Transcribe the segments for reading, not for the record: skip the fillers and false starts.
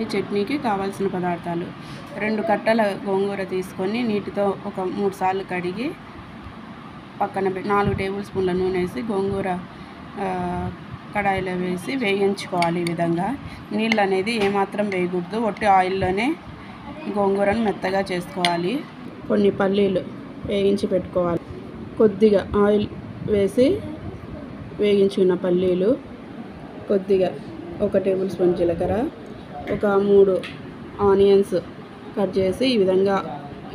ఈ చట్నీకి కావాల్సిన పదార్థాలు 2 కట్టల గోంగూర తీసుకొని నీటితో ఒక 3 సార్లు కడిగి పక్కన 4 టేబుల్ స్పూన్ల నూనె వేసి గోంగూర కడాయిలో వేసి వేయించుకోవాలి. ఈ విధంగా నీళ్ళు అనేది ఏమాత్రం వేయకూడదు, ఒట్టి ఆయిల్లోనే గోంగూరను మెత్తగా చేసుకోవాలి. కొన్ని పల్లీలు వేయించి పెట్టుకోవాలి. కొద్దిగా ఆయిల్ వేసి వేయించుకున్న పల్లీలు, కొద్దిగా 1 టేబుల్ స్పూన్ జీలకర్ర, ఒక 3 ఆనియన్స్ కట్ చేసి ఈ విధంగా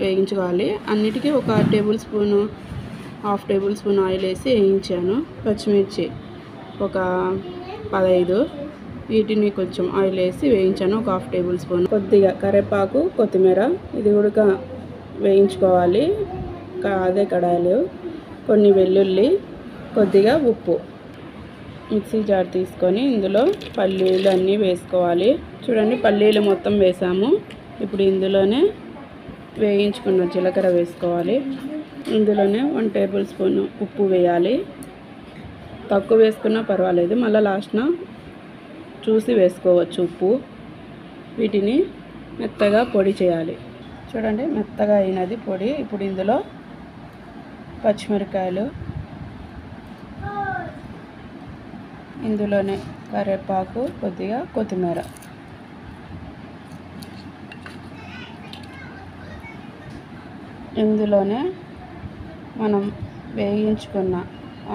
వేయించుకోవాలి. అన్నిటికీ 1 table spoon, 1/2 table spoon oil వేసి వేయించాను. పచ్చిమిర్చి ఒక 15, వీటిని కొంచెం ఆయిల్ వేసి వేయించాను. ఒక 1/2 టేబుల్ స్పూన్, కొద్దిగా కరివేపాకు, కొత్తిమీర, ఇది కూడా వేయించుకోవాలి అదే కడాయిలో. కొన్ని వెల్లుల్లి, కొద్దిగా ఉప్పు. మిక్సీ జార్ తీసుకొని ఇందులో పల్లీలు అన్నీ వేసుకోవాలి. చూడండి, పల్లీలు మొత్తం వేసాము. ఇప్పుడు ఇందులోనే వేయించుకున్న జీలకర్ర వేసుకోవాలి. ఇందులోనే 1 టేబుల్ స్పూన్ ఉప్పు వేయాలి. తక్కువ వేసుకున్నా పర్వాలేదు, మళ్ళీ లాస్ట్న చూసి వేసుకోవచ్చు ఉప్పు. వీటిని మెత్తగా పొడి చేయాలి. చూడండి, మెత్తగా అయినది పొడి. ఇప్పుడు ఇందులో పచ్చిమిరపకాయలు, ఇందులోనే కరివేపాకు, కొద్దిగా కొత్తిమీర, ఇందులోనే మనం వేయించుకున్న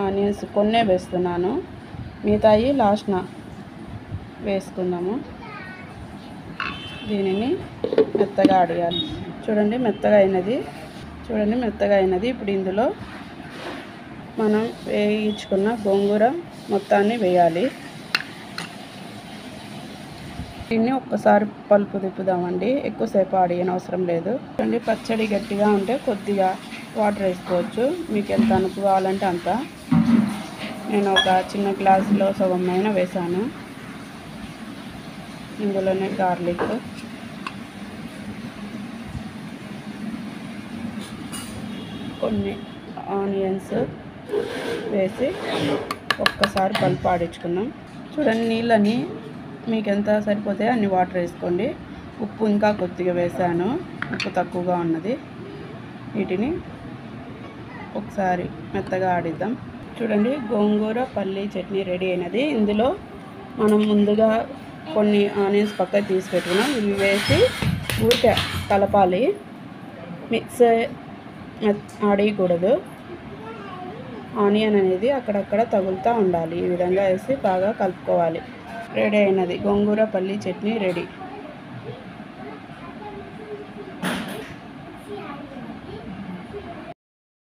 ఆనియన్స్ కొన్నే వేస్తున్నాను, మిగతాయి లాస్ట్న వేసుకుందాము. దీనిని మెత్తగా అడగాలి. చూడండి, మెత్తగా అయినది. ఇప్పుడు ఇందులో మనం వేయించుకున్న గోంగూర మొత్తాన్ని వేయాలి. దీన్ని ఒక్కసారి పలుపు తిప్పుదామండి, ఎక్కువసేపు ఆడియనవసరం లేదు. చూడండి, పచ్చడి గట్టిగా ఉంటే కొద్దిగా వాటర్ వేసుకోవచ్చు, మీకు ఎంత అనుకు కావాలంటే అంత. నేను ఒక చిన్న గ్లాసులో సగమైన వేసాను. ఇందులోనే గార్లిక్, కొన్ని ఆనియన్స్ వేసి ఒక్కసారి కలుపు ఆడించుకున్నాం. చూడండి, నీళ్ళని మీకు ఎంత సరిపోతే అన్ని వాటర్ వేసుకోండి. ఉప్పు ఇంకా కొద్దిగా వేసాను, ఉప్పు తక్కువగా ఉన్నది. వీటిని ఒకసారి మెత్తగా ఆడిద్దాం. చూడండి, గోంగూర పల్లీ చట్నీ రెడీ అయినది. ఇందులో మనం ముందుగా కొన్ని ఆనియన్స్ పక్కకి తీసి పెట్టుకున్నాం, ఇవి వేసి ఊరికే కలపాలి. మిక్స్ ఆడేయకూడదు, ఆనియన్ అనేది అక్కడక్కడ తగులుతూ ఉండాలి. ఈ విధంగా వేసి బాగా కలుపుకోవాలి. రెడీ అయినది గోంగూర పల్లీ చట్నీ రెడీ.